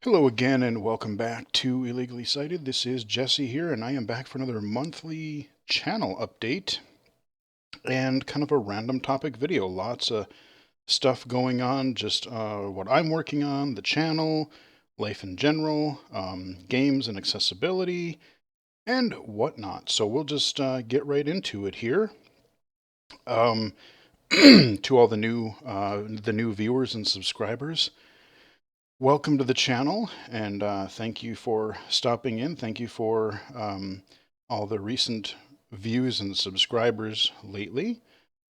Hello again, and welcome back to Illegally Cited. This is Jesse here, and I am back for another monthly channel update and kind of a random topic video. Lots of stuff going on, just what I'm working on, the channel, life in general, games and accessibility, and whatnot. So we'll just get right into it here. Um, to all the new viewers and subscribers. Welcome to the channel, and thank you for stopping in. Thank you for all the recent views and subscribers lately.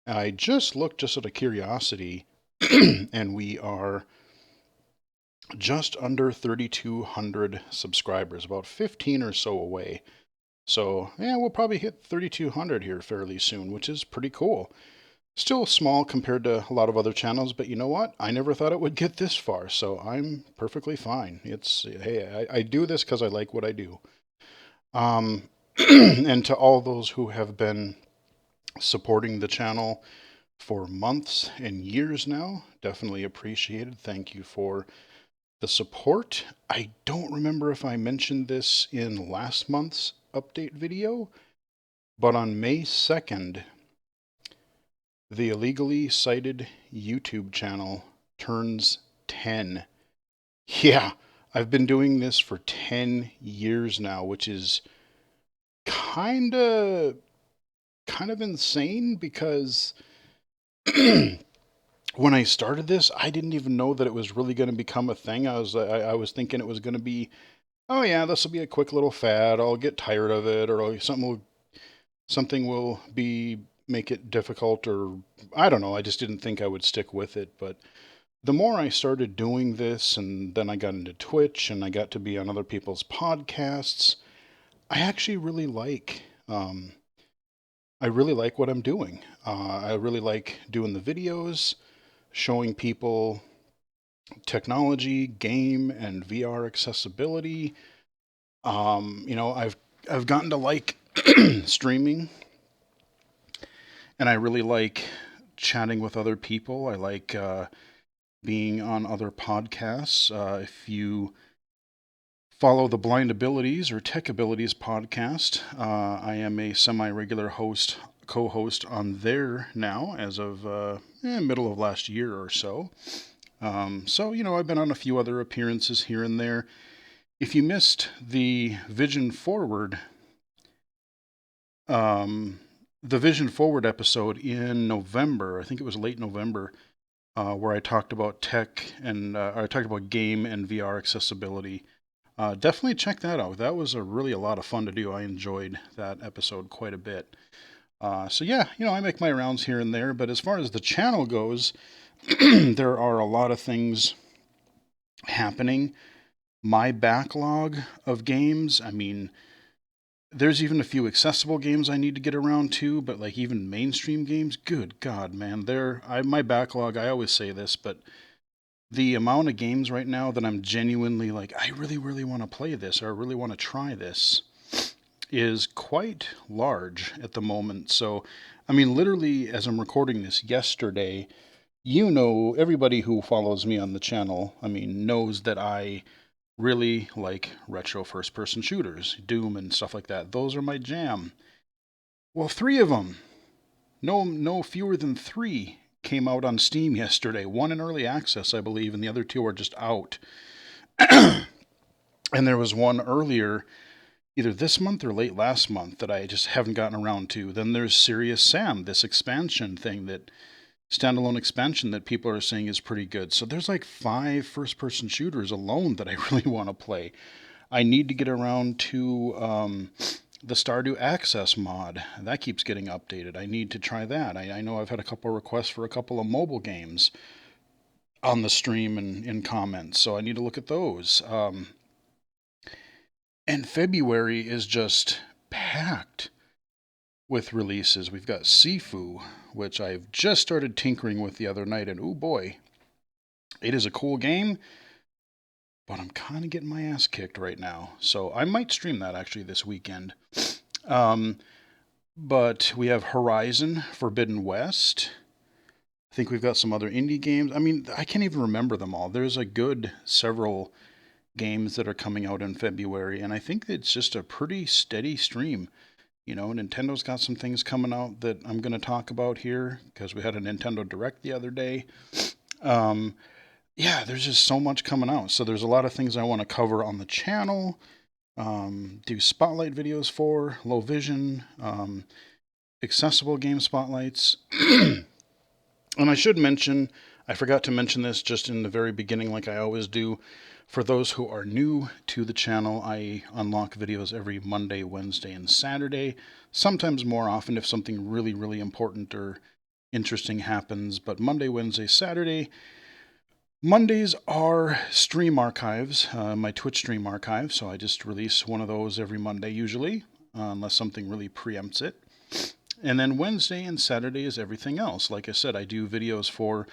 I just looked just out of curiosity, and we are just under 3,200 subscribers, about 15 or so away. So, yeah, we'll probably hit 3,200 here fairly soon, which is pretty cool. Still small compared to a lot of other channels, but you know what? I never thought it would get this far, so I'm perfectly fine. Hey, I do this because I like what I do. Um, and to all those who have been supporting the channel for months and years now, definitely appreciated. Thank you for the support. I don't remember if I mentioned this in last month's update video, but on May 2nd, the illegally cited YouTube channel turns 10. Yeah, I've been doing this for 10 years now, which is kind of kind of insane because when I started this, I didn't even know that it was really going to become a thing. I was thinking it was going to be, oh yeah, this will be a quick little fad. I'll get tired of it, or something will be make it difficult, or I don't know. I just didn't think I would stick with it, but the more I started doing this, and then I got into Twitch, and I got to be on other people's podcasts, I actually really like. I really like what I'm doing. I really like doing the videos, showing people technology, game, and VR accessibility. I've gotten to like streaming, and I really like chatting with other people. I like being on other podcasts. If you follow the Blind Abilities or Tech Abilities podcast, I am a semi-regular co-host on there now as of middle of last year or so. I've been on a few other appearances here and there. If you missed um, the Vision Forward episode in November, I think it was late November, where I talked about I talked about game and VR accessibility. Definitely check that out. That was really a lot of fun to do. I enjoyed that episode quite a bit. Yeah, I make my rounds here and there, but as far as the channel goes, there are a lot of things happening. My backlog of games, I mean, there's even a few accessible games I need to get around to, but like even mainstream games, good God, man, my backlog, I always say this, but the amount of games right now that I'm genuinely like, I really, really want to play this or I really want to try this is quite large at the moment. So, I mean, literally, as I'm recording this yesterday, everybody who follows me on the channel, I mean, knows that I really like retro first person shooters, Doom and stuff like that. Those are my jam. Well, three of them, no fewer than three, came out on Steam yesterday. One in early access, I believe, and the other two are just out. And there was one earlier, either this month or late last month, that I just haven't gotten around to. Then there's Serious Sam, this expansion thing that standalone expansion that people are saying is pretty good. So there's like 5 first person shooters alone that I really want to play. I need to get around to the Stardew Access mod. That keeps getting updated. I need to try that. I know I've had a couple of requests for a couple of mobile games on the stream and in comments, so I need to look at those. And February is just packed with releases. We've got Sifu, which I've just started tinkering with the other night, and oh boy, it is a cool game, but I'm kind of getting my ass kicked right now. So I might stream that actually this weekend. Um, but we have Horizon Forbidden West. I think we've got some other indie games. I mean, I can't even remember them all. There's a good several games that are coming out in February, and I think it's just a pretty steady stream. You know, Nintendo's got some things coming out that I'm going to talk about here because we had a Nintendo Direct the other day. Um, yeah, there's just so much coming out. So there's a lot of things I want to cover on the channel, do spotlight videos for, low vision, accessible game spotlights. And I should mention, I forgot to mention this just in the very beginning, like I always do. For those who are new to the channel, I unlock videos every Monday, Wednesday, and Saturday. Sometimes more often if something really, really important or interesting happens. But Monday, Wednesday, Saturday. Mondays are stream archives, my Twitch stream archive. So I just release one of those every Monday usually, unless something really preempts it. And then Wednesday and Saturday is everything else. Like I said, I do videos for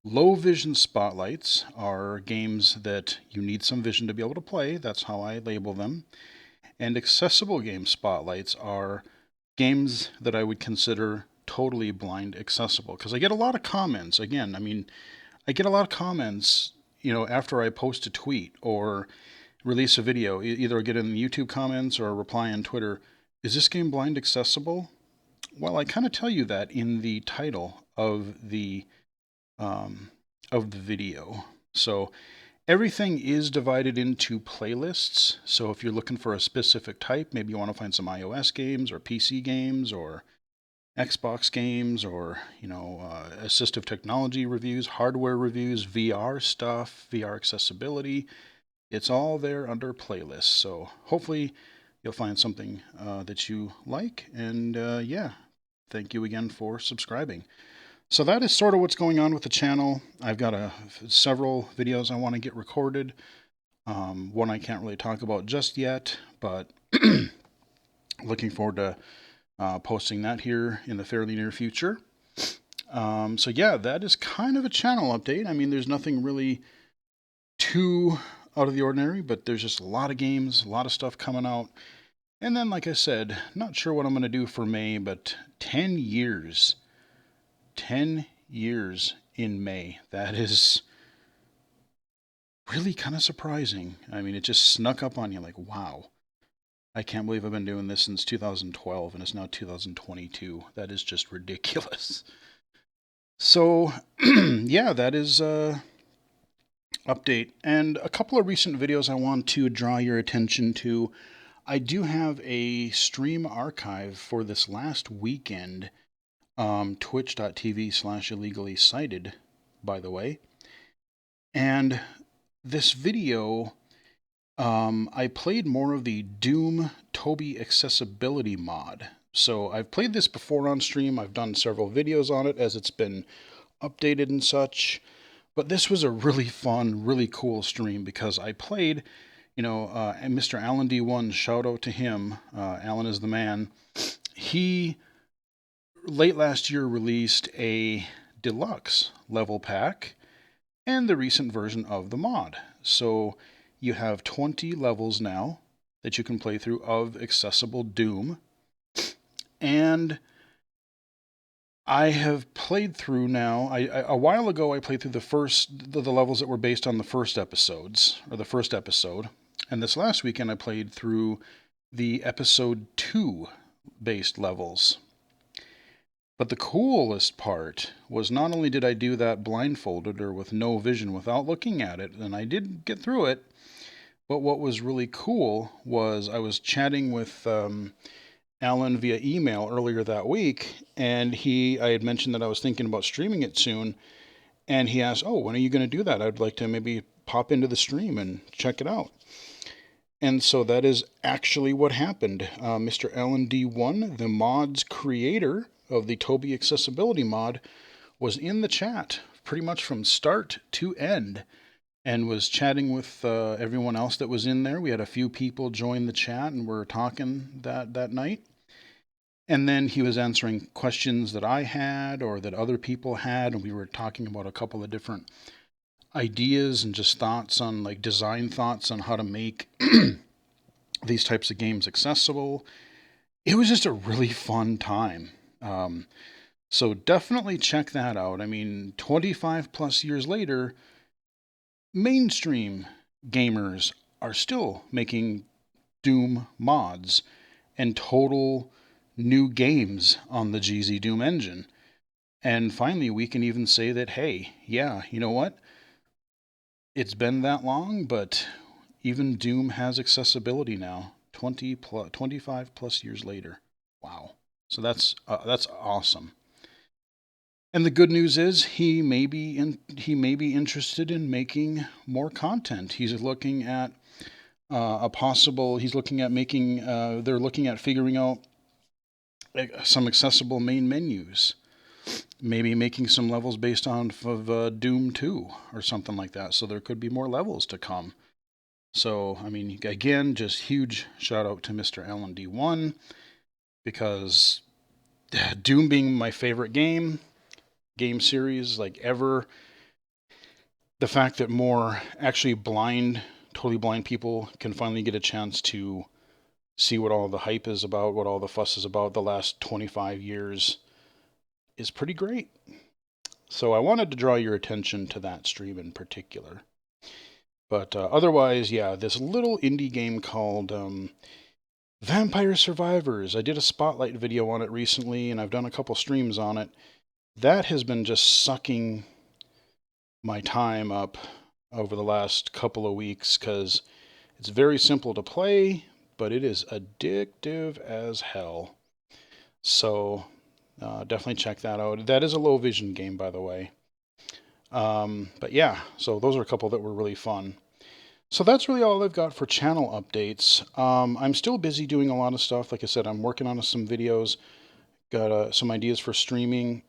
low vision spotlights, are games that you need some vision to be able to play. That's how I label them. And accessible game spotlights are games that I would consider totally blind accessible. Because I get a lot of comments. Again, I mean, I get a lot of comments, you know, after I post a tweet or release a video. Either I get in the YouTube comments or a reply on Twitter. Is this game blind accessible? Well, I kind of tell you that in the title um, of the video. So everything is divided into playlists. So if you're looking for a specific type, maybe you want to find some iOS games or PC games or Xbox games or, you know, assistive technology reviews, hardware reviews, VR stuff, VR accessibility. It's all there under playlists. So hopefully you'll find something that you like. And yeah, thank you again for subscribing. So that is sort of what's going on with the channel. I've got several videos I want to get recorded. One I can't really talk about just yet, but looking forward to posting that here in the fairly near future. So yeah, that is kind of a channel update. I mean, there's nothing really too out of the ordinary, but there's just a lot of games, a lot of stuff coming out. And then, like I said, not sure what I'm going to do for May, but 10 years. 10 years in May. That is really kind of surprising. I mean, it just snuck up on you like, wow. I can't believe I've been doing this since 2012 and it's now 2022. That is just ridiculous. So, yeah, that is update. And a couple of recent videos I want to draw your attention to. I do have a stream archive for this last weekend, twitch.tv/illegally cited, by the way. And this video, I played more of the Doom Toby accessibility mod. So I've played this before on stream. I've done several videos on it as it's been updated and such. But this was a really fun, really cool stream because I played, you know, Mr. Alan D1, shout out to him. Alan is the man. He, late last year, released a deluxe level pack and the recent version of the mod. So you have 20 levels now that you can play through of accessible Doom. And I have played through now, a while ago I played through the levels that were based on the first episodes, or the first episode. And this last weekend I played through the episode 2 based levels. But the coolest part was not only did I do that blindfolded or with no vision without looking at it, and I did get through it, but what was really cool was I was chatting with Alan via email earlier that week, and I had mentioned that I was thinking about streaming it soon, and he asked, oh, when are you going to do that? I'd like to maybe pop into the stream and check it out. And so that is actually what happened. Mr. Alan D1, the mod's creator of the Toby accessibility mod, was in the chat pretty much from start to end and was chatting with everyone else that was in there. We had a few people join the chat and were talking that night. And then he was answering questions that I had or that other people had, and we were talking about a couple of different ideas and just thoughts on, like, design thoughts on how to make these types of games accessible. It was just a really fun time. So definitely check that out. I mean, 25 plus years later, mainstream gamers are still making Doom mods and total new games on the GZ Doom engine. And finally, we can even say that, hey, yeah, you know what? It's been that long, but even Doom has accessibility now, 25 plus years later. Wow. So that's awesome. And the good news is he may be interested in making more content. He's looking at he's looking at making they're looking at figuring out some accessible main menus. Maybe making some levels based on of Doom 2 or something like that. So there could be more levels to come. So, I mean, again, just huge shout out to Mr. LND1 because Doom being my favorite game series like ever, the fact that more actually totally blind people can finally get a chance to see what all the hype is about, what all the fuss is about the last 25 years is pretty great. So I wanted to draw your attention to that stream in particular. But otherwise, yeah, this little indie game called Vampire Survivors. I did a spotlight video on it recently, and I've done a couple streams on it. That has been just sucking my time up over the last couple of weeks because it's very simple to play, but it is addictive as hell. So definitely check that out. That is a low vision game, by the way. But yeah, so those are a couple that were really fun. So that's really all I've got for channel updates. I'm still busy doing a lot of stuff. Like I said, I'm working on some videos. Got some ideas for streaming.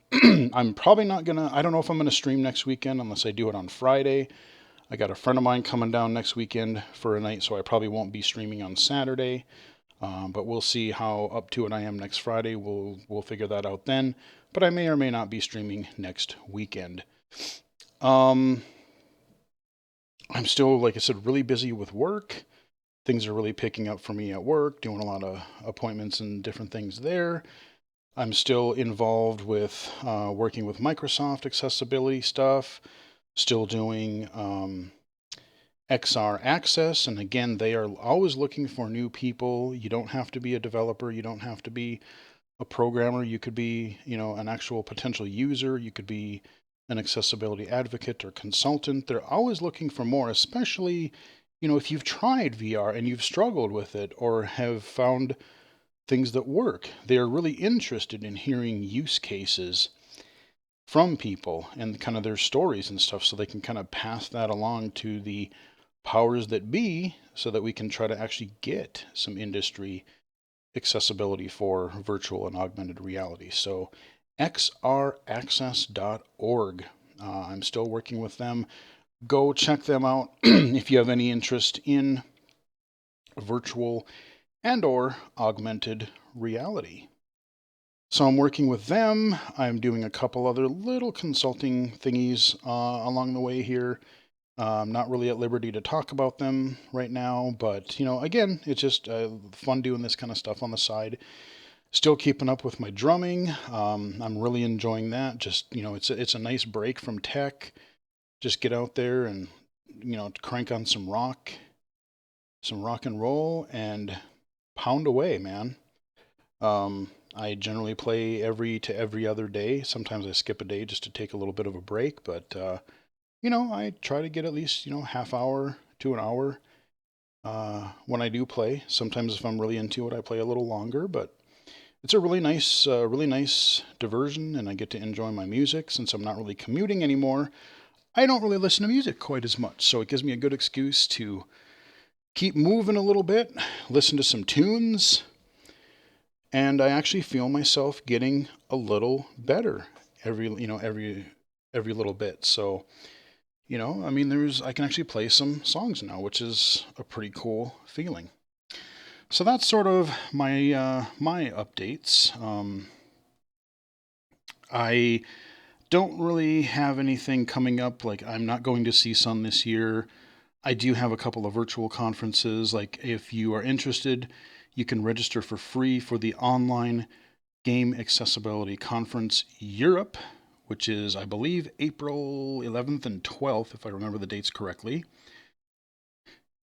I'm probably not going to, I don't know if I'm going to stream next weekend unless I do it on Friday. I got a friend of mine coming down next weekend for a night, so I probably won't be streaming on Saturday. But we'll see how up to it I am next Friday. We'll figure that out then. But I may or may not be streaming next weekend. I'm still, like I said, really busy with work. Things are really picking up for me at work, doing a lot of appointments and different things there. I'm still involved with working with Microsoft accessibility stuff, still doing XR Access. And again, they are always looking for new people. You don't have to be a developer. You don't have to be a programmer. You could be, an actual potential user. You could be an accessibility advocate or consultant. They're always looking for more, especially, if you've tried VR and you've struggled with it or have found things that work. They're really interested in hearing use cases from people and kind of their stories and stuff so they can kind of pass that along to the powers that be so that we can try to actually get some industry accessibility for virtual and augmented reality. So xraccess.org. I'm still working with them. Go check them out if you have any interest in virtual and or augmented reality. So I'm working with them. I'm doing a couple other little consulting thingies along the way here. I'm not really at liberty to talk about them right now, but again, it's just fun doing this kind of stuff on the side. Still keeping up with my drumming. I'm really enjoying that. Just it's a nice break from tech. Just get out there and crank on some rock and roll, and pound away, man. I generally play every other day. Sometimes I skip a day just to take a little bit of a break, but I try to get at least half hour to an hour when I do play. Sometimes if I'm really into it, I play a little longer, but it's a really nice diversion, and I get to enjoy my music since I'm not really commuting anymore. I don't really listen to music quite as much, so it gives me a good excuse to keep moving a little bit, listen to some tunes, and I actually feel myself getting a little better every little bit. So, I can actually play some songs now, which is a pretty cool feeling. So that's sort of my my updates. I don't really have anything coming up. Like, I'm not going to CSUN this year. I do have a couple of virtual conferences. Like, if you are interested, you can register for free for the online Game Accessibility Conference Europe, which is, I believe, April 11th and 12th, if I remember the dates correctly.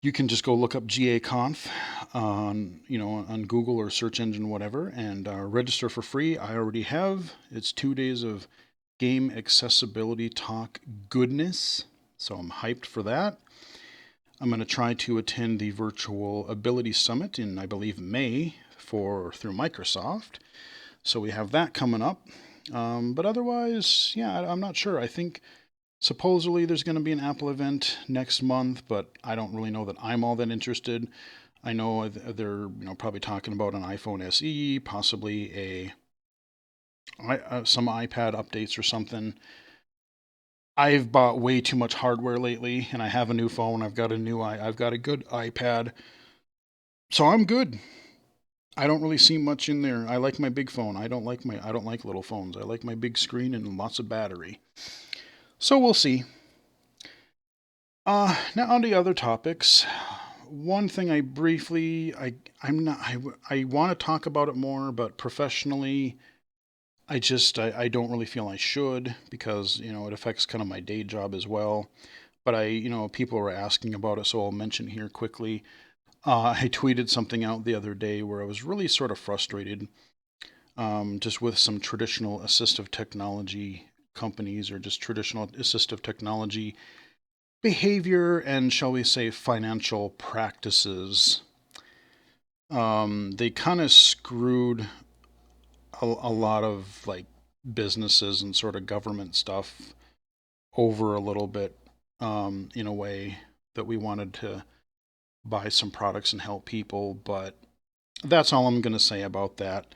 You can just go look up GAConf on, on Google or search engine, whatever, and register for free. I already have. It's 2 days of game accessibility talk goodness, so I'm hyped for that. I'm going to try to attend the virtual Ability Summit in, I believe, May through Microsoft. So we have that coming up. But otherwise, yeah, I'm not sure. I think supposedly there's going to be an Apple event next month, but I don't really know that I'm all that interested. I know they're probably talking about an iPhone SE, possibly some iPad updates or something. I've bought way too much hardware lately, and I have a new phone. I've got a good iPad, so I'm good. I don't really see much in there. I like my big phone. I don't like little phones. I like my big screen and lots of battery. So we'll see. Now on to other topics. One thing I want to talk about it more, but professionally, I don't really feel I should because, it affects kind of my day job as well. But people were asking about it, so I'll mention here quickly. I tweeted something out the other day where I was really sort of frustrated, just with some traditional assistive technology companies or just traditional assistive technology behavior and, shall we say, financial practices. They kind of screwed a lot of like businesses and sort of government stuff over a little bit, in a way that we wanted to buy some products and help people, but that's all I'm going to say about that.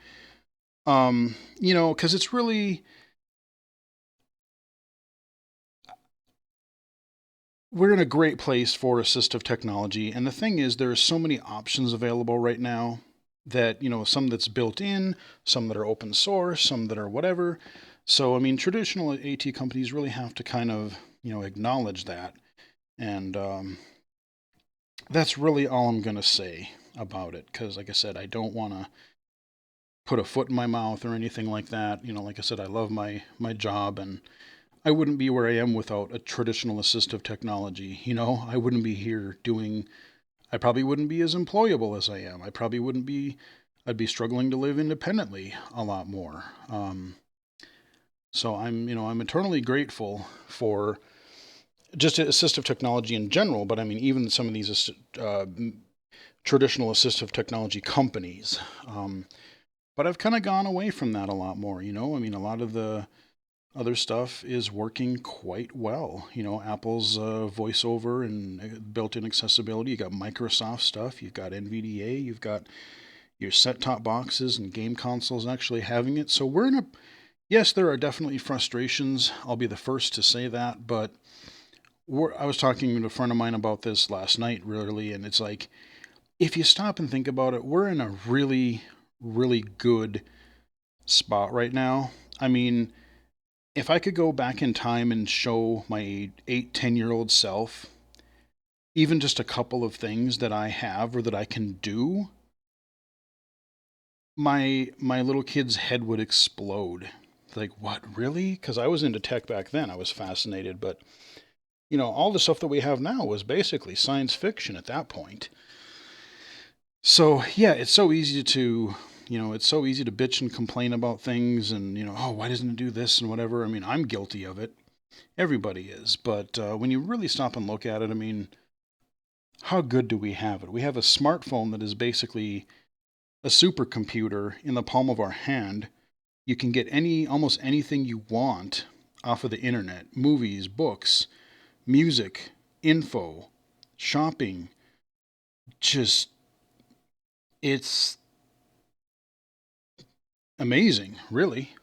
Because it's really, we're in a great place for assistive technology, and the thing is, there are so many options available right now that, some that's built in, some that are open source, some that are whatever. So, I mean, traditional AT companies really have to kind of, acknowledge that. And that's really all I'm going to say about it. Because, like I said, I don't want to put a foot in my mouth or anything like that. Like I said, I love my job, and I wouldn't be where I am without a traditional assistive technology. I wouldn't be here I probably wouldn't be as employable as I am. I'd be struggling to live independently a lot more. So I'm eternally grateful for just assistive technology in general, but I mean, even some of these traditional assistive technology companies. But I've kind of gone away from that a lot more, I mean, a lot of the other stuff is working quite well. Apple's voiceover and built-in accessibility. You got Microsoft stuff. You've got NVDA. You've got your set-top boxes and game consoles actually having it. So yes, there are definitely frustrations. I'll be the first to say that. But I was talking to a friend of mine about this last night, really, and it's like, if you stop and think about it, we're in a really, really good spot right now. I mean, if I could go back in time and show my 8, 10-year-old self even just a couple of things that I have or that I can do, my little kid's head would explode. Like, what, really? Because I was into tech back then. I was fascinated, but all the stuff that we have now was basically science fiction at that point. So yeah, it's so easy to bitch and complain about things, and oh, why doesn't it do this and whatever. I mean, I'm guilty of it. Everybody is. But when you really stop and look at it, I mean, how good do we have it? We have a smartphone that is basically a supercomputer in the palm of our hand. You can get almost anything you want off of the internet: movies, books, music, info, shopping. Just, it's amazing, really.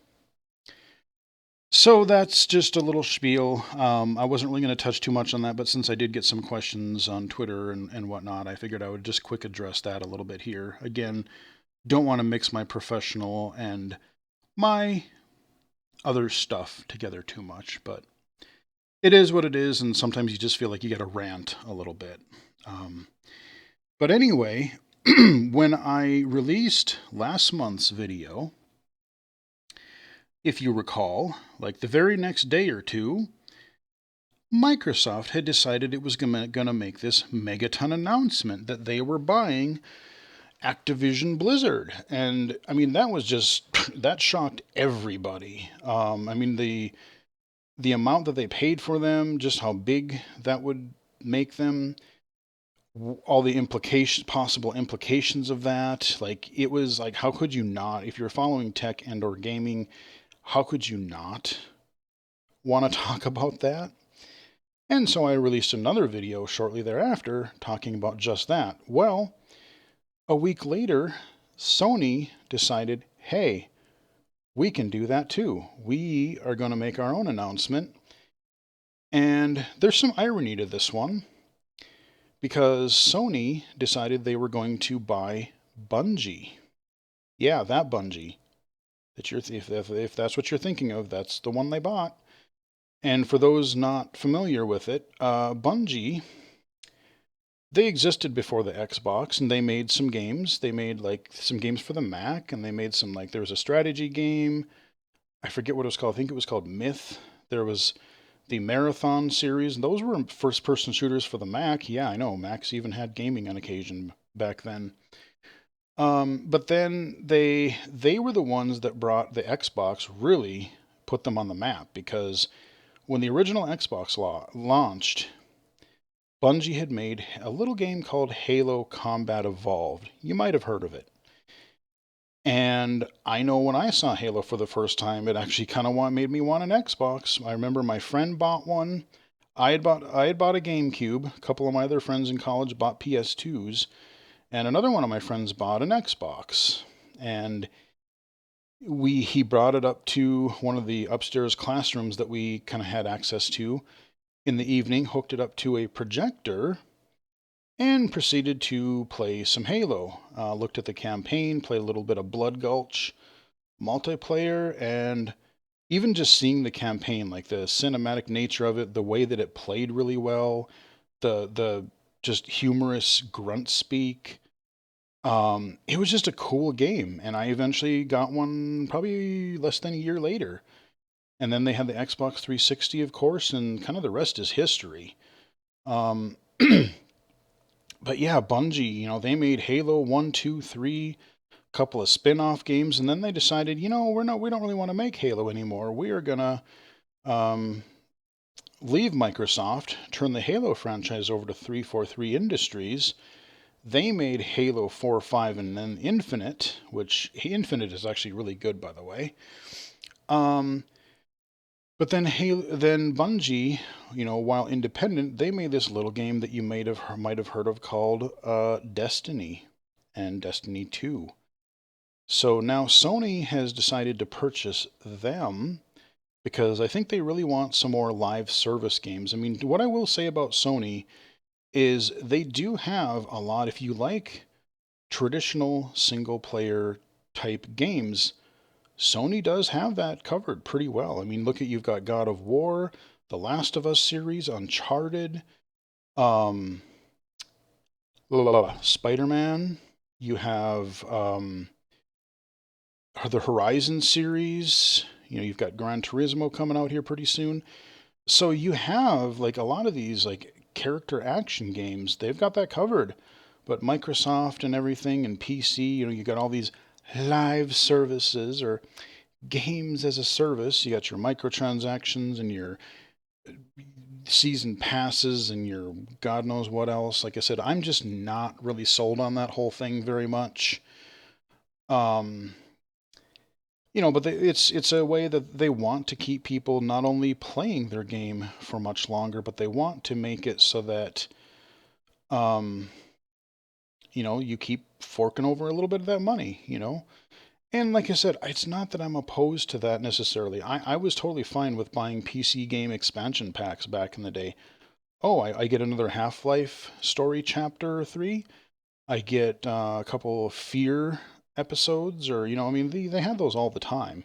So that's just a little spiel. I wasn't really going to touch too much on that, but since I did get some questions on Twitter and whatnot, I figured I would just quick address that a little bit here. Again, don't want to mix my professional and my other stuff together too much, but it is what it is, and sometimes you just feel like you got to rant a little bit. But anyway, when I released last month's video, if you recall, like the very next day or two, Microsoft had decided it was going to make this megaton announcement that they were buying Activision Blizzard. And I mean, that was just, that shocked everybody. I mean, the amount that they paid for them, just how big that would make them, all the possible implications of that. Like, it was like, how could you not, if you're following tech and or gaming, how could you not want to talk about that? And so I released another video shortly thereafter talking about just that. Well, a week later, Sony decided, hey, we can do that too. We are going to make our own announcement. And there's some irony to this one, because Sony decided they were going to buy Bungie. Yeah, that Bungie. If that's what you're thinking of, that's the one they bought. And for those not familiar with it, Bungie, they existed before the Xbox, and they made some games. They made like some games for the Mac, and they made some, like, there was a strategy game. I forget what it was called. I think it was called Myth. There was the Marathon series, and those were first-person shooters for the Mac. Yeah, I know. Macs even had gaming on occasion back then. But then they were the ones that brought the Xbox, really put them on the map, because when the original Xbox launched, Bungie had made a little game called Halo Combat Evolved. You might have heard of it. And I know when I saw Halo for the first time, it actually kind of made me want an Xbox. I remember my friend bought one. I had bought a GameCube. A couple of my other friends in college bought PS2s, and another one of my friends bought an Xbox. And he brought it up to one of the upstairs classrooms that we kind of had access to in the evening, hooked it up to a projector, and proceeded to play some Halo. Looked at the campaign, played a little bit of Blood Gulch multiplayer, and even just seeing the campaign, like the cinematic nature of it, the way that it played really well, the just humorous grunt speak. It was just a cool game, and I eventually got one probably less than a year later. And then they had the Xbox 360, of course, and kind of the rest is history. Um, but yeah, Bungie, they made Halo 1, 2, 3, a couple of spin-off games, and then they decided, we don't really want to make Halo anymore. We are gonna leave Microsoft, turn the Halo franchise over to 343 Industries. They made Halo 4, 5, and then Infinite, which Infinite is actually really good, by the way. But then Bungie, while independent, they made this little game that you might have heard of called Destiny and Destiny 2. So now Sony has decided to purchase them because I think they really want some more live service games. I mean, what I will say about Sony is they do have a lot. If you like traditional single player type games, Sony does have that covered pretty well. I mean, you've got God of War, The Last of Us series, Uncharted, Spider-Man. You have the Horizon series. You've got Gran Turismo coming out here pretty soon. So you have like a lot of these like character action games. They've got that covered. But Microsoft and everything and PC, you got all these live services or games as a service. You got your microtransactions and your season passes and your God knows what else. Like I said, I'm just not really sold on that whole thing very much. But it's a way that they want to keep people not only playing their game for much longer, but they want to make it so that you keep forking over a little bit of that money. And like I said, it's not that I'm opposed to that necessarily. I was totally fine with buying PC game expansion packs back in the day. Oh, I get another Half-Life story chapter 3. I get a couple of Fear episodes, or, I mean, they had those all the time.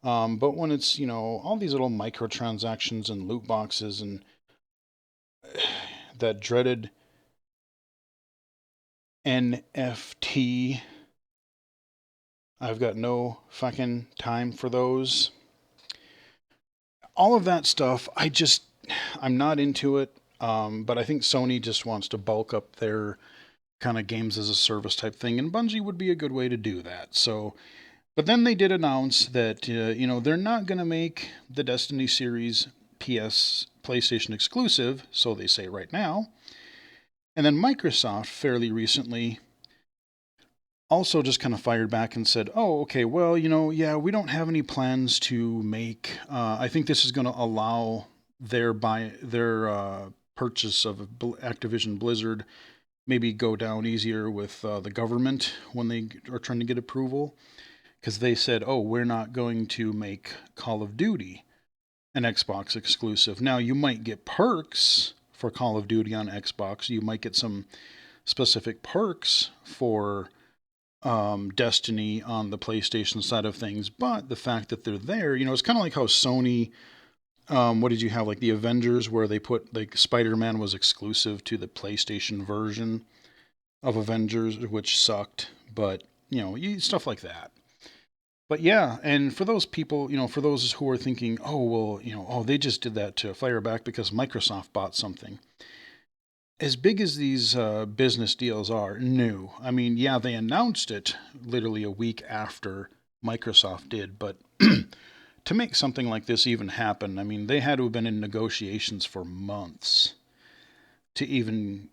But when it's, all these little microtransactions and loot boxes and that dreaded NFT, I've got no fucking time for those. All of that stuff, I'm not into it, but I think Sony just wants to bulk up their kind of games as a service type thing, and Bungie would be a good way to do that. So, but then they did announce that they're not going to make the Destiny series PlayStation exclusive, so they say right now. And then Microsoft fairly recently also just kind of fired back and said, "Oh, okay, well, yeah, we don't have any plans to make. I think this is going to allow their purchase of Activision Blizzard maybe go down easier with the government when they are trying to get approval, because they said, oh, we're not going to make Call of Duty an Xbox exclusive. Now, you might get perks for Call of Duty on Xbox. You might get some specific perks for Destiny on the PlayStation side of things, but the fact that they're there, it's kind of like how Sony, what did you have, like the Avengers, where they put, like, Spider-Man was exclusive to the PlayStation version of Avengers, which sucked, but, stuff like that. But yeah, and for those people, for those who are thinking, oh, well, they just did that to fire back because Microsoft bought something. As big as these business deals are, no. I mean, yeah, they announced it literally a week after Microsoft did, but to make something like this even happen, I mean, they had to have been in negotiations for months to even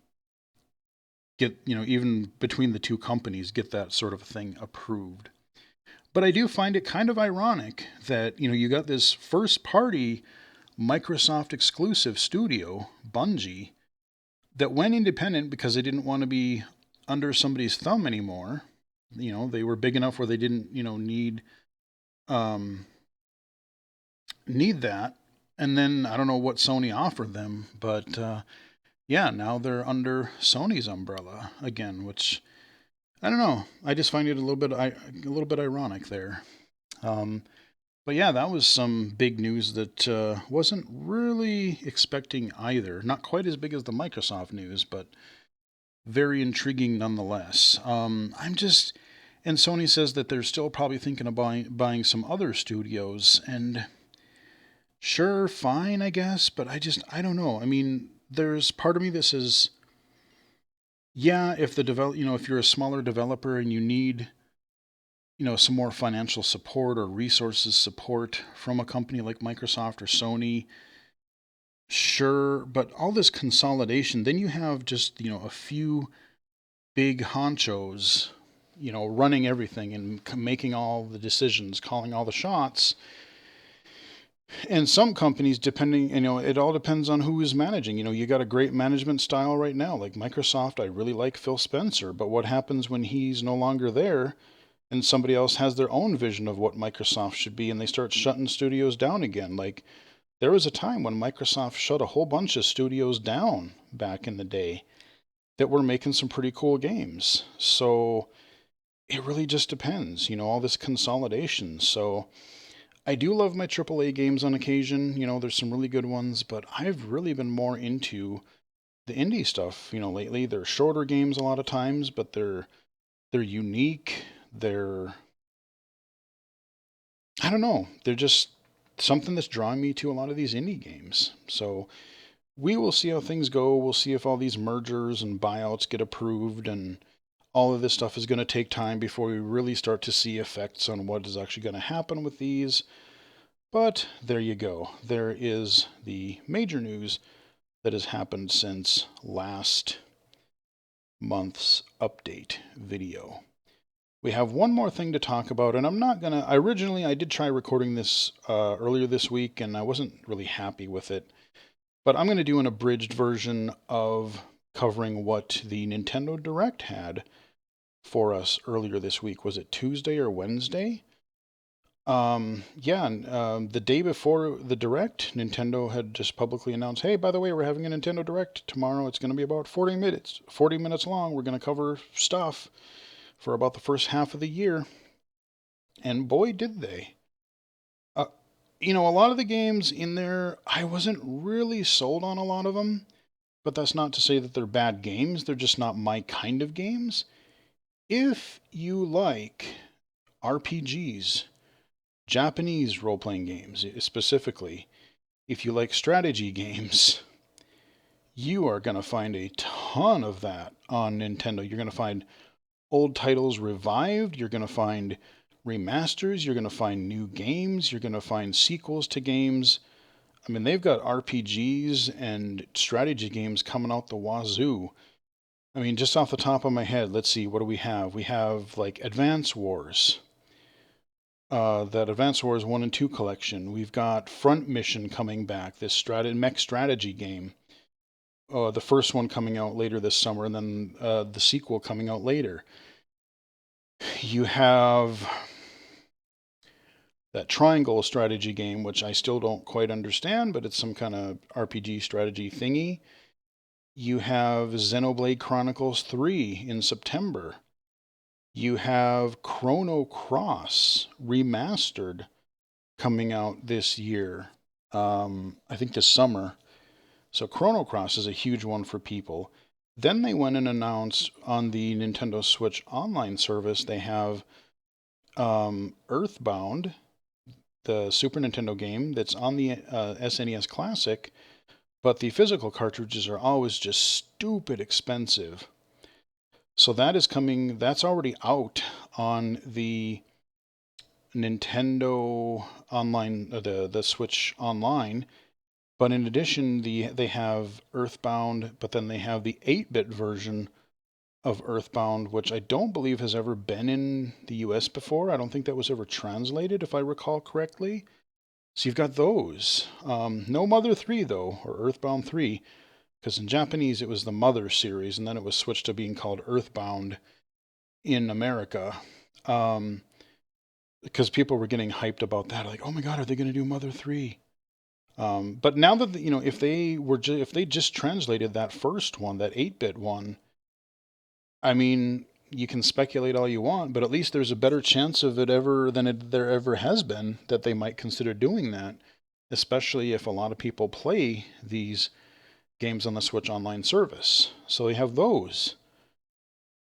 get, even between the two companies, get that sort of thing approved. But I do find it kind of ironic that, you got this first party Microsoft exclusive studio, Bungie, that went independent because they didn't want to be under somebody's thumb anymore. They were big enough where they didn't, need that. And then I don't know what Sony offered them, but yeah, now they're under Sony's umbrella again, which I don't know. I just find it a little bit ironic there. But yeah, that was some big news that wasn't really expecting either. Not quite as big as the Microsoft news, but very intriguing nonetheless. And Sony says that they're still probably thinking of buying some other studios, and sure, fine, I guess, but I don't know. I mean, there's part of me that says, yeah, if if you're a smaller developer and you need, some more financial support or resources support from a company like Microsoft or Sony, sure, but all this consolidation, then you have just, a few big honchos, running everything and making all the decisions, calling all the shots. And some companies, depending, it all depends on who is managing. You got a great management style right now, like Microsoft. I really like Phil Spencer, but what happens when he's no longer there and somebody else has their own vision of what Microsoft should be and they start shutting studios down again? Like, there was a time when Microsoft shut a whole bunch of studios down back in the day that were making some pretty cool games. So it really just depends, all this consolidation. So I do love my AAA games on occasion. There's some really good ones, but I've really been more into the indie stuff, lately. They're shorter games a lot of times, but they're unique. I don't know. They're just something that's drawing me to a lot of these indie games. So we will see how things go. We'll see if all these mergers and buyouts get approved, and all of this stuff is going to take time before we really start to see effects on what is actually going to happen with these. But there you go. There is the major news that has happened since last month's update video. We have one more thing to talk about, and I'm not going to... Originally, I did try recording this earlier this week, and I wasn't really happy with it. But I'm going to do an abridged version of covering what the Nintendo Direct had for us earlier this week. Was it Tuesday or Wednesday? The day before the Direct, Nintendo had just publicly announced, hey, by the way, we're having a Nintendo Direct tomorrow. It's going to be about 40 minutes long. We're going to cover stuff for about the first half of the year. And boy, did they. A lot of the games in there, I wasn't really sold on a lot of them, but that's not to say that they're bad games. They're just not my kind of games. If you like RPGs, Japanese role-playing games specifically, If you like strategy games, you are going to find a ton of that on Nintendo. You're going to find old titles revived, you're going to find remasters, you're going to find new games, you're going to find sequels to games. I mean, they've got RPGs and strategy games coming out the wazoo. I mean, just off the top of my head, let's see, what do we have? We have like Advance Wars, that Advance Wars 1 and 2 collection. We've got Front Mission coming back, this mech strategy game. The first one coming out later this summer, and then the sequel coming out later. You have that Triangle strategy game, which I still don't quite understand, but it's some kind of RPG strategy thingy. You have Xenoblade Chronicles 3 in September. You have Chrono Cross Remastered coming out this year. I think this summer. So Chrono Cross is a huge one for people. Then they went and announced on the Nintendo Switch online service, they have Earthbound, the Super Nintendo game that's on the SNES Classic, but the physical cartridges are always just stupid expensive. So that is coming, that's already out on the Nintendo online, the Switch online. But in addition, they have Earthbound, but then they have the 8-bit version of Earthbound, which I don't believe has ever been in the US before. I don't think that was ever translated, if I recall correctly. So you've got those. No Mother 3, though, or Earthbound 3, because in Japanese it was the Mother series, and then it was switched to being called Earthbound in America. Because people were getting hyped about that, like, oh my God, are they going to do Mother 3? But now that, if they just translated that first one, that 8-bit one, I mean, you can speculate all you want, but at least there's a better chance of it ever than there ever has been that they might consider doing that, especially if a lot of people play these games on the Switch Online service. So they have those.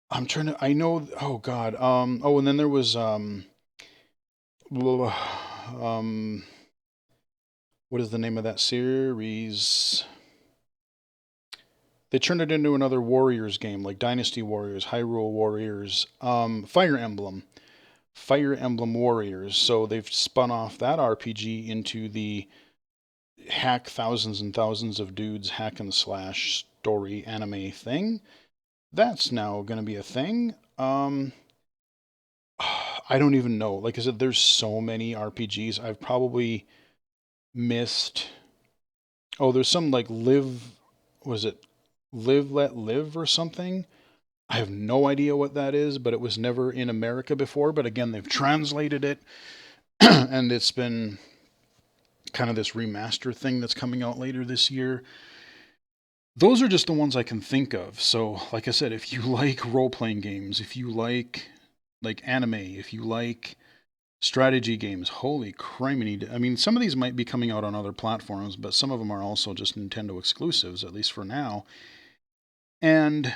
I know, oh God, and then there was, what is the name of that series? They turned it into another Warriors game, like Dynasty Warriors, Hyrule Warriors, Fire Emblem Warriors. So they've spun off that RPG into the hack thousands and thousands of dudes hack and slash story anime thing. That's now going to be a thing. I don't even know. Like I said, there's so many RPGs. I've probably missed. Oh, there's some like was it Live Let Live or something? I have no idea what that is, but it was never in America before. But again, they've translated it, and it's been kind of this remaster thing that's coming out later this year. Those are just the ones I can think of. So, like I said, if you like role-playing games, if you like anime, if you like strategy games, holy criminy. I mean, some of these might be coming out on other platforms, but some of them are also just Nintendo exclusives, at least for now. And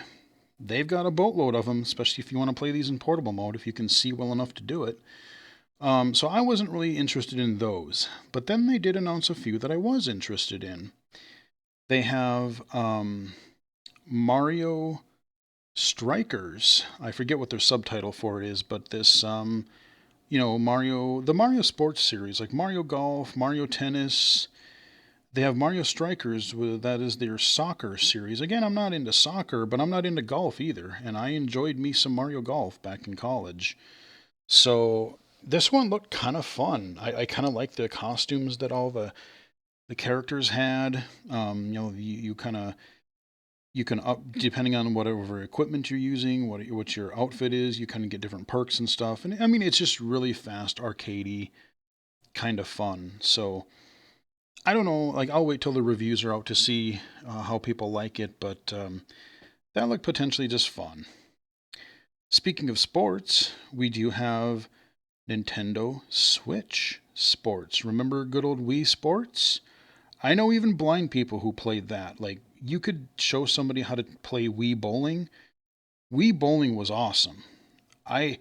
they've got a boatload of them, especially if you want to play these in portable mode, if you can see well enough to do it. So I wasn't really interested in those. But then they did announce a few that I was interested in. They have Mario Strikers. I forget what their subtitle for it is, but this, the Mario Sports series, like Mario Golf, Mario Tennis. They have Mario Strikers, that is their soccer series. Again, I'm not into soccer, but I'm not into golf either, and I enjoyed me some Mario Golf back in college. So this one looked kind of fun. I kind of like the costumes that all the characters had. You kind of you can up depending on whatever equipment you're using, what your outfit is. You kind of get different perks and stuff, and I mean it's just really fast, arcadey, kind of fun. So. I don't know, like I'll wait till the reviews are out to see how people like it, but that looked potentially just fun. Speaking of sports, we do have Nintendo Switch Sports. Remember good old Wii Sports? I know even blind people who played that. Like you could show somebody how to play Wii bowling. Wii bowling was awesome. I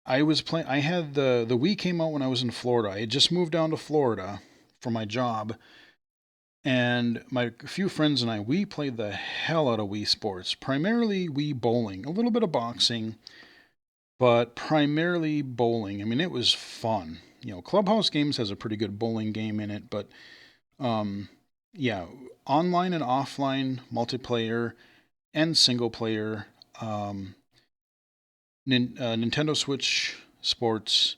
I was playing. I had the Wii came out when I was in Florida. I had just moved down to Florida for my job. And my few friends and I, we played the hell out of Wii Sports. Primarily Wii Bowling, a little bit of boxing, but primarily bowling. I mean, it was fun. You know, Clubhouse Games has a pretty good bowling game in it, but um, yeah, online and offline multiplayer and single player. Um, Nintendo Switch Sports.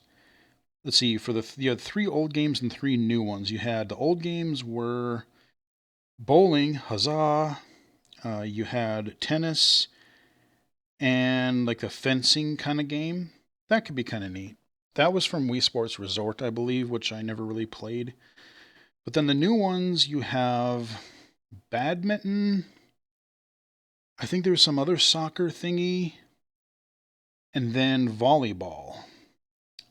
Let's see, you had 3 old games and 3 new ones. You had the old games were bowling, huzzah. You had tennis and like the fencing kind of game. That could be kind of neat. That was from Wii Sports Resort, I believe, which I never really played. But then the new ones, you have badminton. I think there's some other soccer thingy, and then volleyball.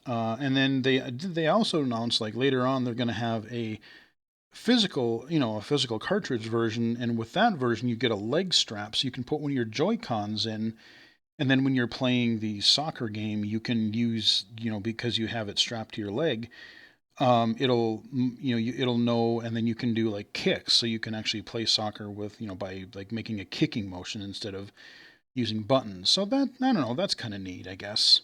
And then they also announced like later on they're going to have a physical cartridge version, and with that version you get a leg strap so you can put one of your Joy-Cons in, and then when you're playing the soccer game you can use, because you have it strapped to your leg, it'll know, and then you can do like kicks, so you can actually play soccer with, by like making a kicking motion instead of using buttons. So that, I don't know, that's kind of neat, I guess.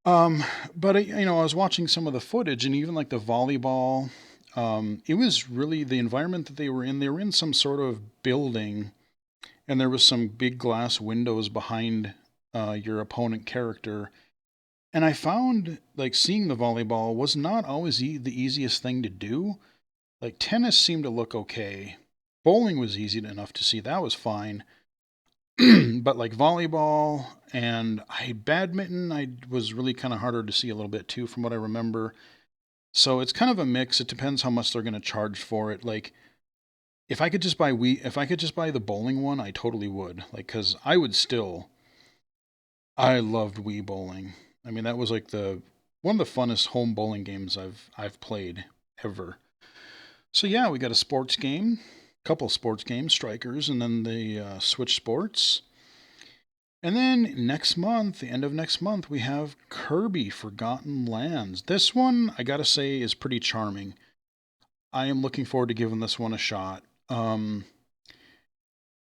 Um, but I was watching some of the footage, and even like the volleyball, it was really the environment that they were in. They were in some sort of building, and there was some big glass windows behind your opponent character. And I found like seeing the volleyball was not always the easiest thing to do. Like tennis seemed to look okay. Bowling was easy enough to see. That was fine. But like volleyball and badminton, I was really kind of harder to see a little bit too, from what I remember. So it's kind of a mix. It depends how much they're going to charge for it. Like if I could just buy the bowling one, I totally would. Like, cause I loved Wii Bowling. I mean, that was like the one of the funnest home bowling games I've played ever. So yeah, we got a sports game, couple sports games, Strikers, and then the Switch Sports. And then next month, the end of next month, we have Kirby Forgotten Lands. This one, I gotta say, is pretty charming. I am looking forward to giving this one a shot.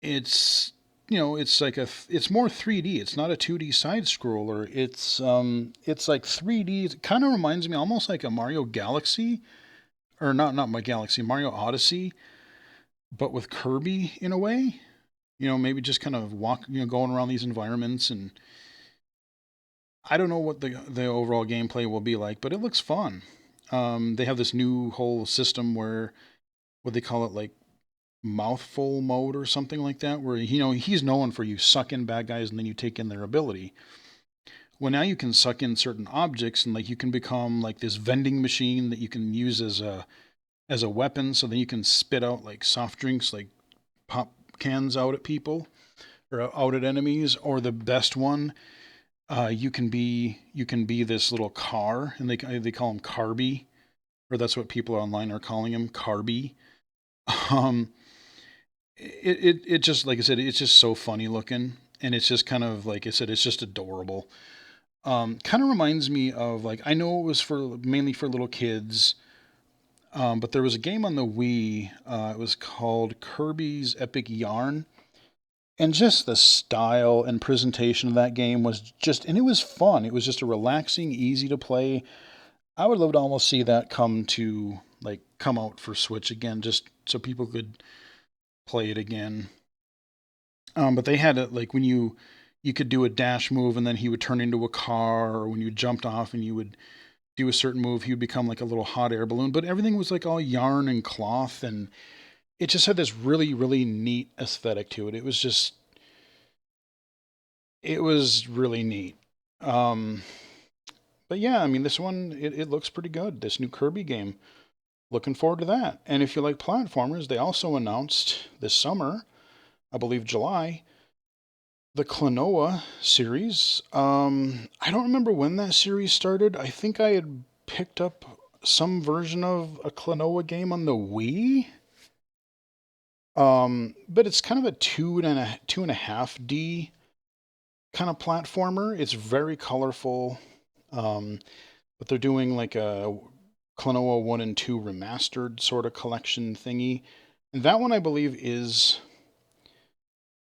It's it's like it's more 3D. It's not a 2D side scroller. It's like 3D. It kind of reminds me almost like a Mario Galaxy, or not my Galaxy, Mario Odyssey, but with Kirby in a way. Maybe just kind of going around these environments, and I don't know what the overall gameplay will be like, but it looks fun. They have this new whole system where, what they call it, like mouthful mode or something like that, where he's known for, you suck in bad guys and then you take in their ability. Well, now you can suck in certain objects, and like you can become like this vending machine that you can use as a weapon. So then you can spit out like soft drinks, like pop cans out at people or out at enemies. Or the best one, you can be this little car, and they call him Carby, or that's what people online are calling him, Carby. Um, it just, like I said, it's just so funny looking, and it's just kind of, like I said, it's just adorable. Kind of reminds me of, like, I know it was for mainly for little kids, but there was a game on the Wii. It was called Kirby's Epic Yarn, and just the style and presentation of that game was just, and it was fun. It was just a relaxing, easy to play. I would love to almost see that come out for Switch again, just so people could play it again. But they had it like when you could do a dash move, and then he would turn into a car, or when you jumped off and you would do a certain move, he would become like a little hot air balloon. But everything was like all yarn and cloth, and it just had this really, really neat aesthetic to it. It was really neat. Um, but yeah, I mean, this one, it looks pretty good. This new Kirby game. Looking forward to that. And if you like platformers, they also announced this summer, I believe July, the Klonoa series. I don't remember when that series started. I think I had picked up some version of a Klonoa game on the Wii. But it's kind of a two and a half D kind of platformer. It's very colorful. But they're doing like a Klonoa 1 and 2 remastered sort of collection thingy. And that one, I believe, is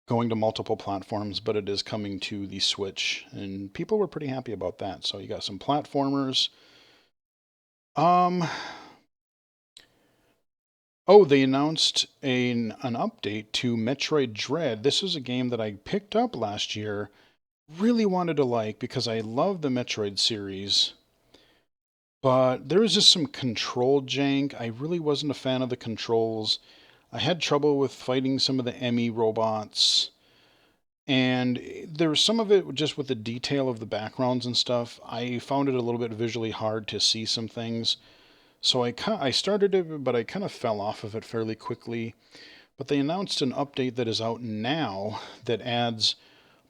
going to multiple platforms, but it is coming to the Switch, and people were pretty happy about that. So you got some platformers. Oh, they announced an update to Metroid Dread. This is a game that I picked up last year, really wanted to like because I love the Metroid series. But there was just some control jank. I really wasn't a fan of the controls. I had trouble with fighting some of the Emmy robots. And there was some of it just with the detail of the backgrounds and stuff. I found it a little bit visually hard to see some things. So I started it, but I kind of fell off of it fairly quickly. But they announced an update that is out now that adds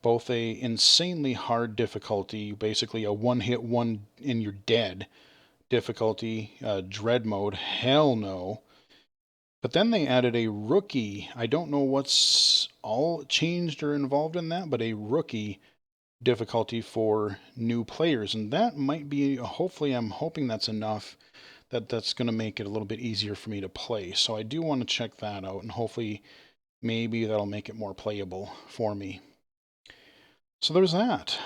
both a insanely hard difficulty, basically a one-hit one and you're dead difficulty, dread mode, hell no. But then they added a rookie. I don't know what's all changed or involved in that, but a rookie difficulty for new players. And that might be, hopefully, I'm hoping that's enough that's going to make it a little bit easier for me to play. So I do want to check that out, and hopefully, maybe that'll make it more playable for me. So there's that.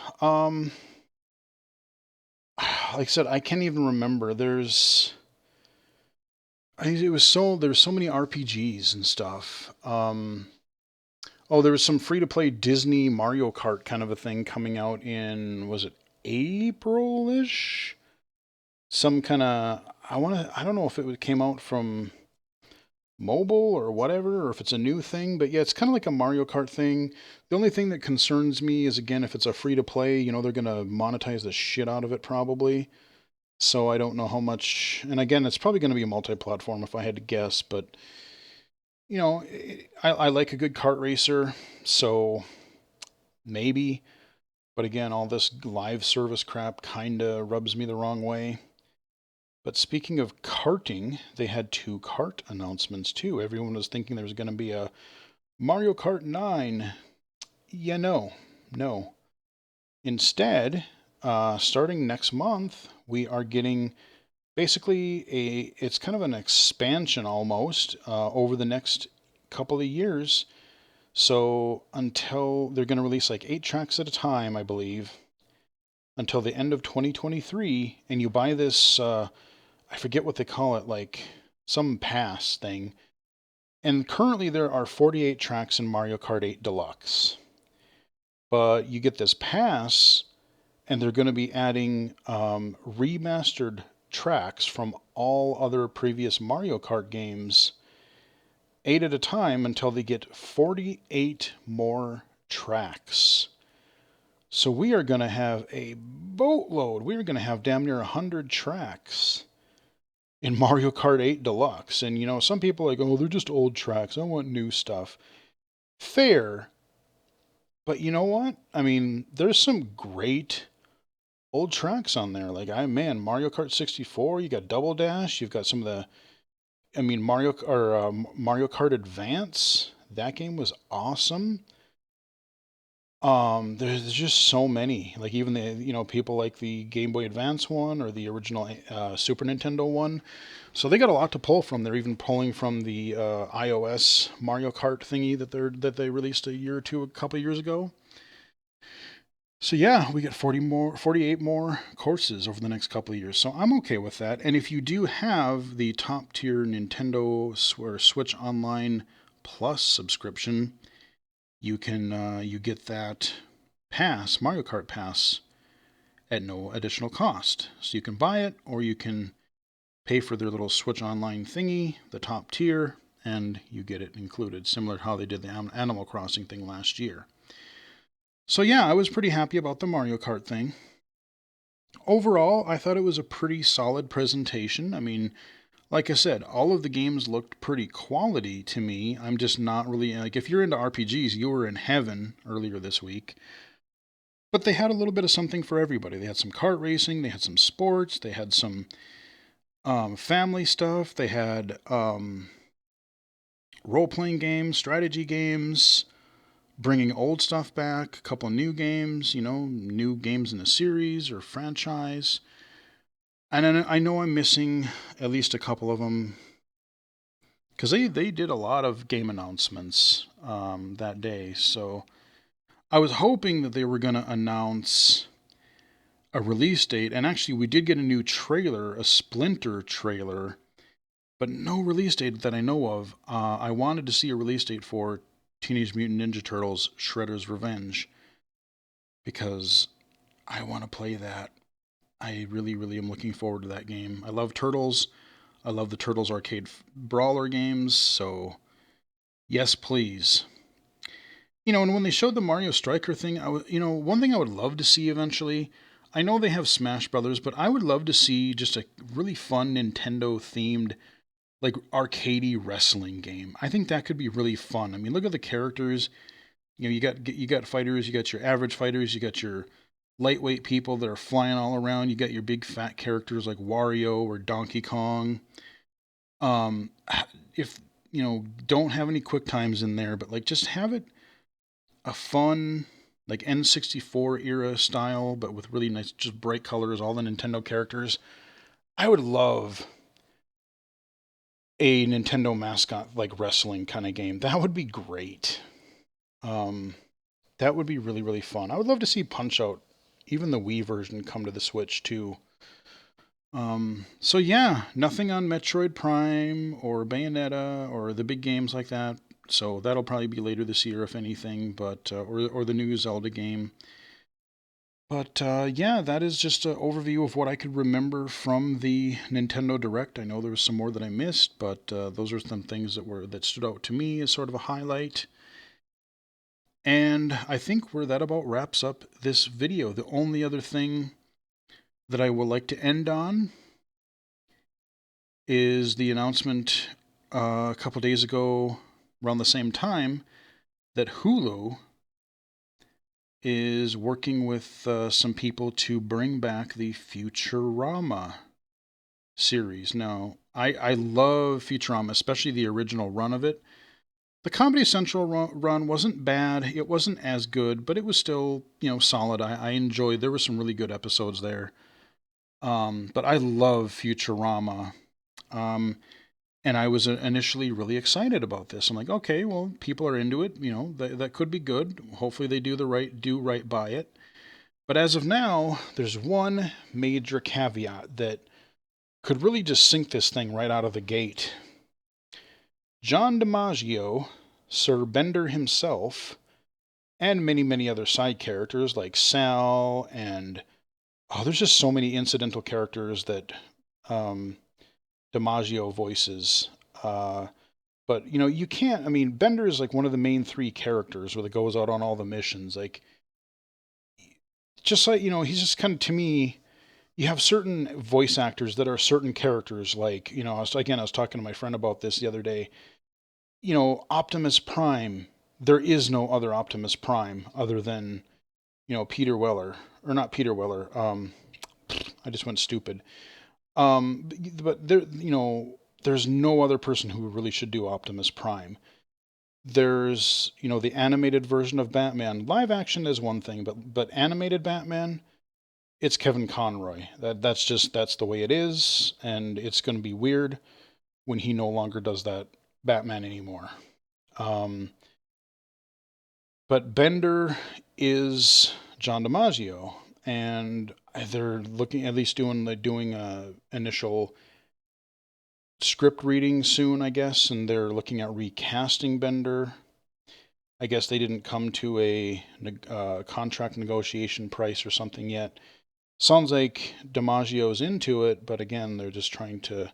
Like I said, I can't even remember. There's so many RPGs and stuff. Oh, there was some free to play Disney Mario Kart kind of a thing coming out in, was it April-ish? Some kind of, I don't know if it came out from mobile or whatever, or if it's a new thing, but yeah, it's kind of like a Mario Kart thing. The only thing that concerns me is, again, if it's a free to play, they're going to monetize the shit out of it probably. So I don't know how much, and again, it's probably going to be a multi-platform if I had to guess, but I like a good kart racer, so maybe. But again, all this live service crap kind of rubs me the wrong way. But speaking of karting, they had 2 kart announcements too. Everyone was thinking there was going to be a Mario Kart 9. Yeah, no. Instead, starting next month, we are getting basically it's kind of an expansion almost over the next couple of years. So until they're going to release like 8 tracks at a time, I believe, until the end of 2023, and you buy this, I forget what they call it, like some pass thing. And currently there are 48 tracks in Mario Kart 8 Deluxe. But you get this pass, and they're going to be adding remastered tracks from all other previous Mario Kart games, 8 at a time, until they get 48 more tracks. So we are going to have a boatload. We are going to have damn near 100 tracks in Mario Kart 8 Deluxe. And, some people are like, oh, they're just old tracks. I want new stuff. Fair. But you know what? I mean, there's some great old tracks on there. Like, Mario Kart 64, you got Double Dash, you've got some of Mario Kart Advance. That game was awesome. There's just so many. Like even people like the Game Boy Advance one or the original Super Nintendo one. So they got a lot to pull from. They're even pulling from the iOS Mario Kart thingy that they released a couple of years ago. So yeah, we get 48 more courses over the next couple of years. So I'm okay with that. And if you do have the top tier Nintendo or Switch Online Plus subscription, you get that pass, Mario Kart Pass, at no additional cost. So you can buy it, or you can pay for their little Switch Online thingy, the top tier, and you get it included, similar to how they did the Animal Crossing thing last year. So yeah, I was pretty happy about the Mario Kart thing. Overall, I thought it was a pretty solid presentation. I mean, like I said, all of the games looked pretty quality to me. I'm just not really, like, if you're into RPGs, you were in heaven earlier this week. But they had a little bit of something for everybody. They had some kart racing, they had some sports, they had some family stuff, they had role-playing games, strategy games, bringing old stuff back, a couple of new games, new games in a series or franchise. And I know I'm missing at least a couple of them because they did a lot of game announcements that day. So I was hoping that they were going to announce a release date. And actually, we did get a new trailer, a Splinter trailer, but no release date that I know of. I wanted to see a release date for Teenage Mutant Ninja Turtles Shredder's Revenge because I want to play that. I really, really am looking forward to that game. I love Turtles. I love the Turtles arcade brawler games, so yes, please. And when they showed the Mario Striker thing, one thing I would love to see eventually. I know they have Smash Brothers, but I would love to see just a really fun Nintendo themed, like arcadey wrestling game. I think that could be really fun. I mean, look at the characters. You got fighters, you got your average fighters, you got your lightweight people that are flying all around. You got your big fat characters like Wario or Donkey Kong. Um, if don't have any quick times in there, but like just have it a fun like N64 era style, but with really nice, just bright colors, all the Nintendo characters. I would love a Nintendo mascot like wrestling kind of game. That would be great. Um, that would be really, really fun. I would love to see Punch Out, even the Wii version, come to the Switch too. So yeah, nothing on Metroid Prime or Bayonetta or the big games like that. So that'll probably be later this year, if anything. But or the new Zelda game. But yeah, that is just an overview of what I could remember from the Nintendo Direct. I know there was some more that I missed, but those are some things that stood out to me as sort of a highlight. And I think that about wraps up this video. The only other thing that I would like to end on is the announcement a couple days ago, around the same time, that Hulu is working with some people to bring back the Futurama series. Now, I love Futurama, especially the original run of it. The Comedy Central run wasn't bad. It wasn't as good, but it was still, solid. I enjoyed. There were some really good episodes there. But I love Futurama. And I was initially really excited about this. I'm like, okay, well, people are into it. That could be good. Hopefully, they do right by it. But as of now, there's one major caveat that could really just sink this thing right out of the gate. John DiMaggio, Sir Bender himself, and many, many other side characters like Sal and there's just so many incidental characters that DiMaggio voices. But you can't. I mean, Bender is like one of the main three characters where it goes out on all the missions. Like, just like he's just kind of, to me. You have certain voice actors that are certain characters. Like, I was talking to my friend about this the other day. Optimus Prime. There is no other Optimus Prime other than Peter Weller, or not Peter Weller. I just went stupid. But there's no other person who really should do Optimus Prime. There's, the animated version of Batman. Live action is one thing, but animated Batman, it's Kevin Conroy. That's the way it is, and it's going to be weird when he no longer does that Batman anymore. But Bender is John DiMaggio, and they're looking at least doing a initial script reading soon, I guess, and they're looking at recasting Bender. I guess they didn't come to a contract negotiation price or something yet. Sounds like DiMaggio's into it, but again, they're just trying to.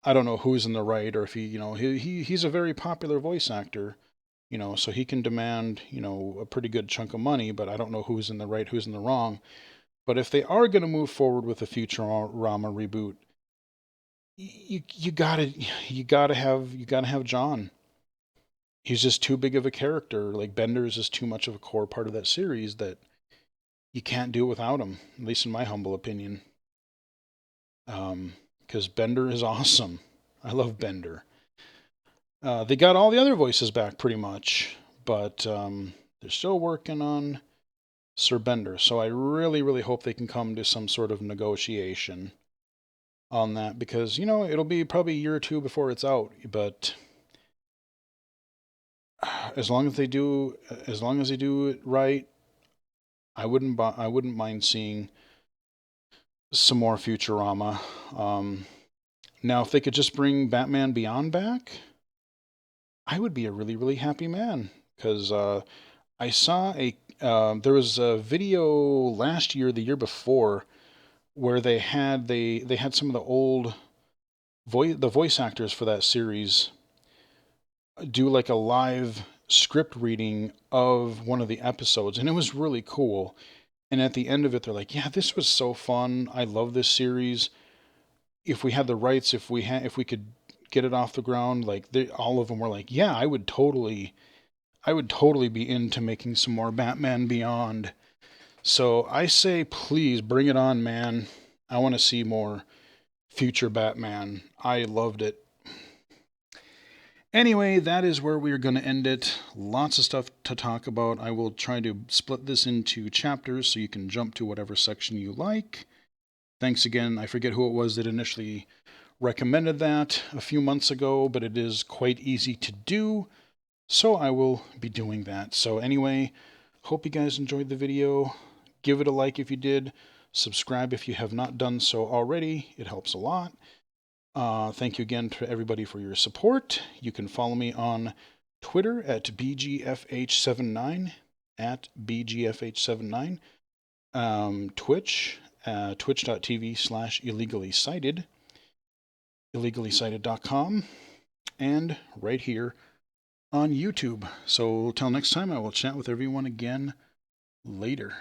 I don't know who's in the right, or if he's a very popular voice actor, so he can demand a pretty good chunk of money. But I don't know who's in the right, who's in the wrong. But if they are going to move forward with a Futurama reboot, you gotta have John. He's just too big of a character. Like, Bender is just too much of a core part of that series that you can't do it without him. At least in my humble opinion. Because Bender is awesome. I love Bender. They got all the other voices back pretty much, but they're still working on Sir Bender. So I really, really hope they can come to some sort of negotiation. on that, because, you know, it'll be probably a year or two before it's out, but as long as they do, it right, I wouldn't mind seeing some more Futurama. Now, if they could just bring Batman Beyond back, I would be a really, really happy man. Because I saw there was a video last year, the year before, where they had some of the old voice actors for that series do like a live script reading of one of the episodes, and it was really cool. And at the end of it, they're like, "Yeah, this was so fun. I love this series. If we had the rights, if we could get it off the ground, like all of them were like, yeah, I would totally be into making some more Batman Beyond." So I say, please bring it on, man. I want to see more future Batman. I loved it. Anyway, that is where we are going to end it. Lots of stuff to talk about. I will try to split this into chapters so you can jump to whatever section you like. Thanks again. I forget who it was that initially recommended that a few months ago, but it is quite easy to do. So I will be doing that. So anyway, hope you guys enjoyed the video. Give it a like if you did. Subscribe if you have not done so already. It helps a lot. Thank you again to everybody for your support. You can follow me on Twitter at BGFH79, at BGFH79. Twitch, twitch.tv/illegally-cited, illegally-cited.com, and right here on YouTube. So till next time, I will chat with everyone again later.